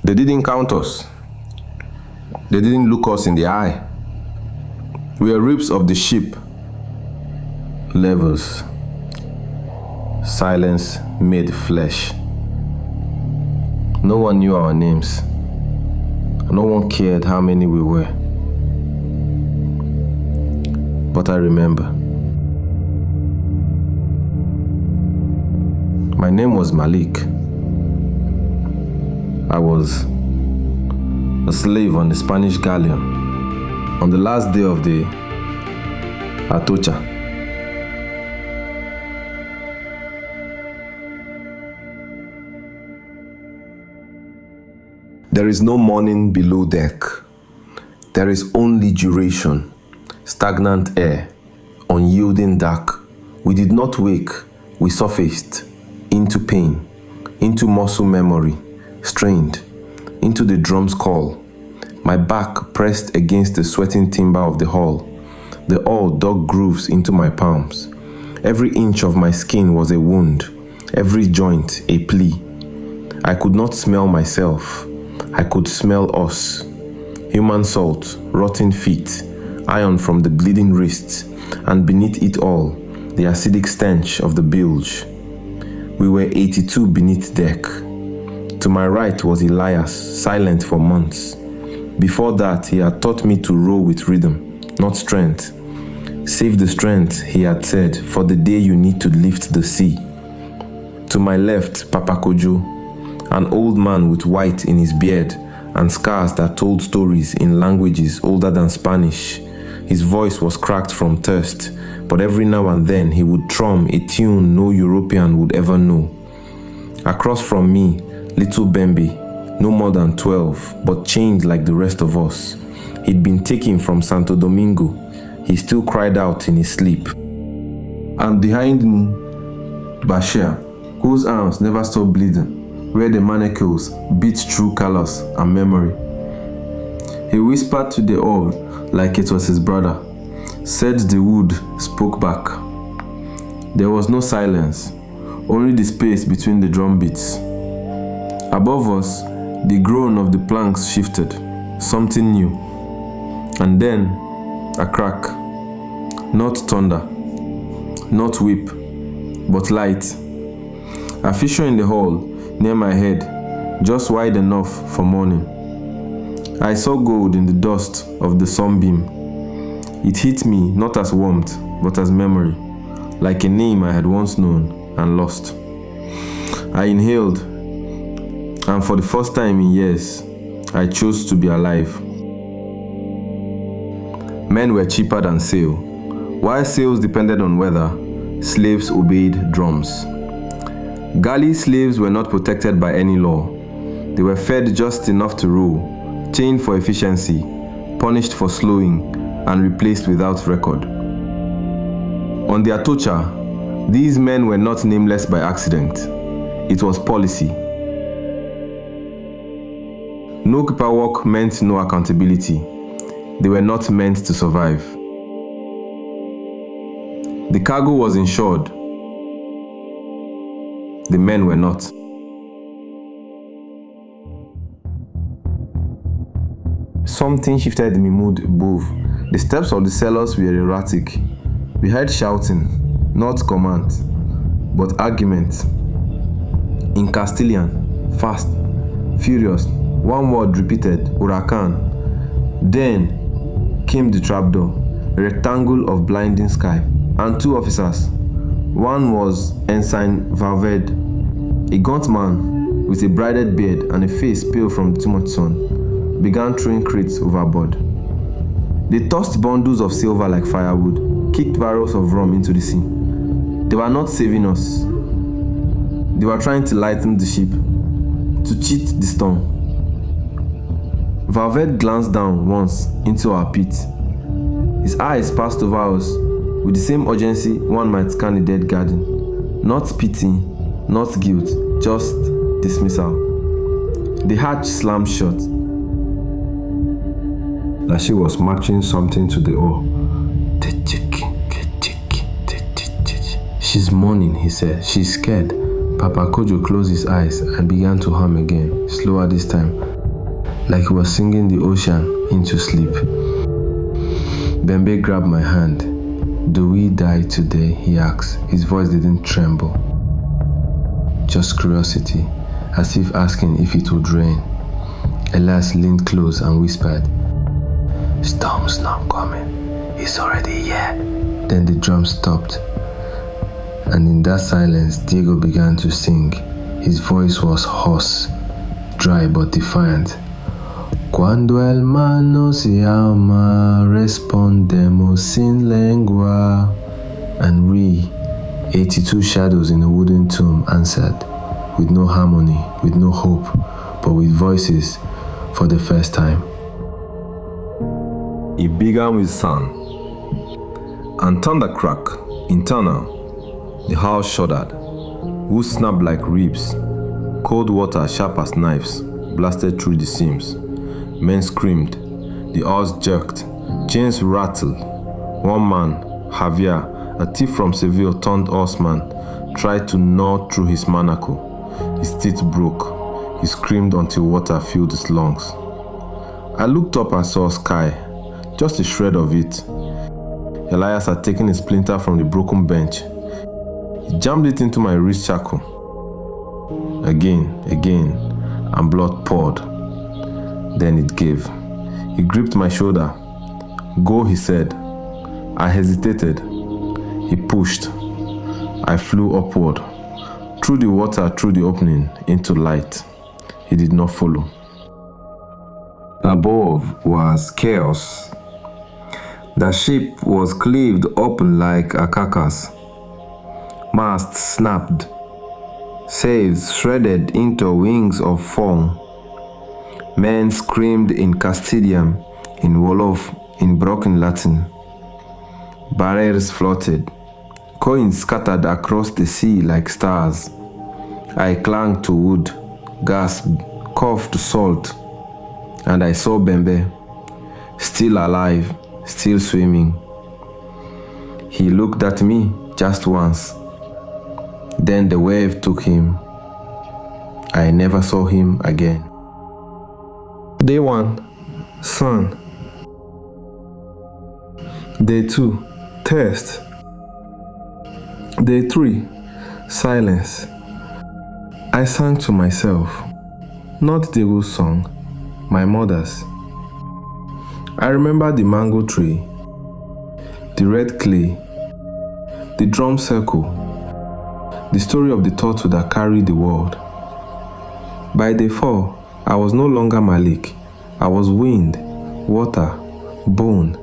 They didn't count us. They didn't look us in the eye. We are ribs of the ship. Levels. Silence made flesh. No one knew our names. No one cared how many we were. But I remember. My name was Malik. I was a slave on the Spanish galleon on the last day of the Atocha. There is no morning below deck. There is only duration, stagnant air, unyielding dark. We did not wake, we surfaced into pain, into muscle memory, strained, into the drum's call. My back pressed against the sweating timber of the hull. The oar dug grooves into my palms. Every inch of my skin was a wound, every joint a plea. I could not smell myself. I could smell us. Human salt, rotten feet, iron from the bleeding wrists, and beneath it all, the acidic stench of the bilge. We were 82 beneath deck. To my right was Elias, silent for months. Before that, he had taught me to row with rhythm, not strength. Save the strength, he had said, for the day you need to lift the sea. To my left, Papa Kojo, an old man with white in his beard and scars that told stories in languages older than Spanish. His voice was cracked from thirst, but every now and then he would thrum a tune no European would ever know. Across from me, little Bembe, no more than 12, but chained like the rest of us. He'd been taken from Santo Domingo. He still cried out in his sleep. And behind me, Bashir, whose arms never stopped bleeding, where the manacles beat through callous and memory. He whispered to the oar like it was his brother. Said the wood spoke back. There was no silence, only the space between the drum beats. Above us, the groan of the planks shifted, something new. And then, a crack. Not thunder, not whip, but light. A fissure in the hull, near my head, just wide enough for morning. I saw gold in the dust of the sunbeam. It hit me not as warmth, but as memory, like a name I had once known and lost. I inhaled, and for the first time in years, I chose to be alive. Men were cheaper than sail. While sails depended on weather, slaves obeyed drums. Galley slaves were not protected by any law. They were fed just enough to row, chained for efficiency, punished for slowing, and replaced without record. On the Atocha, these men were not nameless by accident. It was policy. No paperwork meant no accountability. They were not meant to survive. The cargo was insured. The men were not. Something shifted in my mood above. The steps of the sailors were erratic. We heard shouting, not command, but argument. In Castilian, fast, furious, one word repeated, huracan. Then came the trapdoor, a rectangle of blinding sky, and two officers. One was Ensign Valverde, a gaunt man with a braided beard and a face pale from too much sun, began throwing crates overboard. They tossed bundles of silver like firewood, kicked barrels of rum into the sea. They were not saving us. They were trying to lighten the ship, to cheat the storm. Valverde glanced down once into our pit. His eyes passed over us with the same urgency one might scan a dead garden. Not pity, not guilt, just dismissal. The hatch slammed shut. That she was marching something to the oar. She's mourning, he said. She's scared. Papa Kojo closed his eyes and began to hum again, slower this time. like he was singing the ocean into sleep. Bembe grabbed my hand. "Do we die today?" he asked. His voice didn't tremble. Just curiosity, as if asking if it would rain. Elias leaned close and whispered, "Storm's not coming. It's already here." Then the drum stopped, and in that silence, Diego began to sing. His voice was hoarse, dry but defiant. Cuando el hermano se llama, respondemos sin lengua. And we, 82 shadows in a wooden tomb, answered, with no harmony, with no hope, but with voices for the first time. It began with sun and thunder crack, internal. The house shuddered. Wood snapped like ribs. Cold water, sharp as knives, blasted through the seams. Men screamed. The oars jerked. Chains rattled. One man, Javier, a thief from Seville turned horseman, tried to gnaw through his manacle. His teeth broke. He screamed until water filled his lungs. I looked up and saw sky, just a shred of it. Elias had taken a splinter from the broken bench. He jammed it into my wrist shackle. Again, and blood poured. Then it gave. He gripped my shoulder. "Go," he said. I hesitated. He pushed. I flew upward, through the water, through the opening, into light. He did not follow. Above was chaos. The ship was cleaved open like a carcass. Masts snapped. Sails shredded into wings of foam. Men screamed in Castilian, in Wolof, in broken Latin. Barrels floated. Coins scattered across the sea like stars. I clung to wood, gasped, coughed salt, and I saw Bembe, still alive, still swimming. He looked at me just once. Then the wave took him. I never saw him again. Day 1, sun. Day 2, thirst. Day 3, silence. I sang to myself, not Diego's song, my mother's. I remember the mango tree, the red clay, the drum circle, the story of the turtle that carried the world. By day 4, I was no longer Malik. I was wind, water, bone.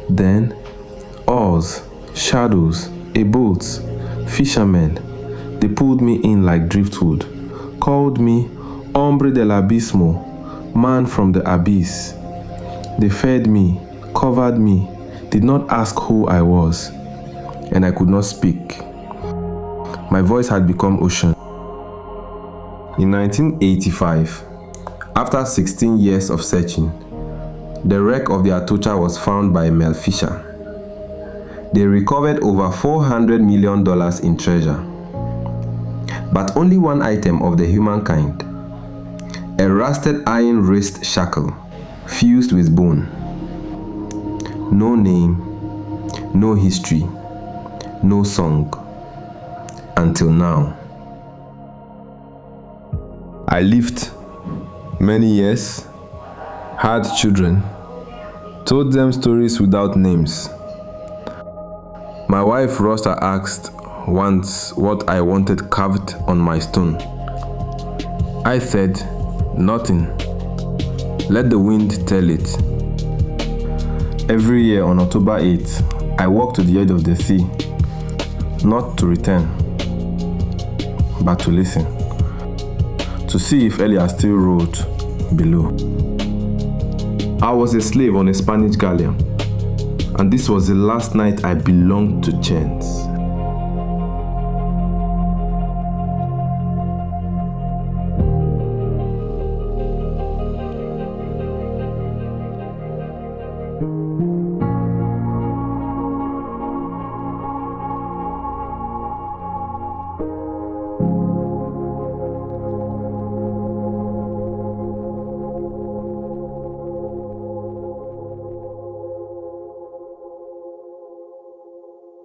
Then, oars, shadows, a boat, fishermen. They pulled me in like driftwood, called me Hombre del Abismo, man from the abyss. They fed me, covered me, did not ask who I was, and I could not speak. My voice had become ocean. In 1985, after 16 years of searching, the wreck of the Atocha was found by Mel Fisher. They recovered over $400 million in treasure, but only one item of the humankind, a rusted iron wrist shackle fused with bone. No name, no history, no song, until now. I lived many years, had children, told them stories without names. My wife Rosa asked once what I wanted carved on my stone. I said, nothing. Let the wind tell it. Every year on October 8th, I walk to the edge of the sea, not to return, but to listen, to see if Elias still wrote below. I was a slave on a Spanish galleon, and this was the last night I belonged to chance.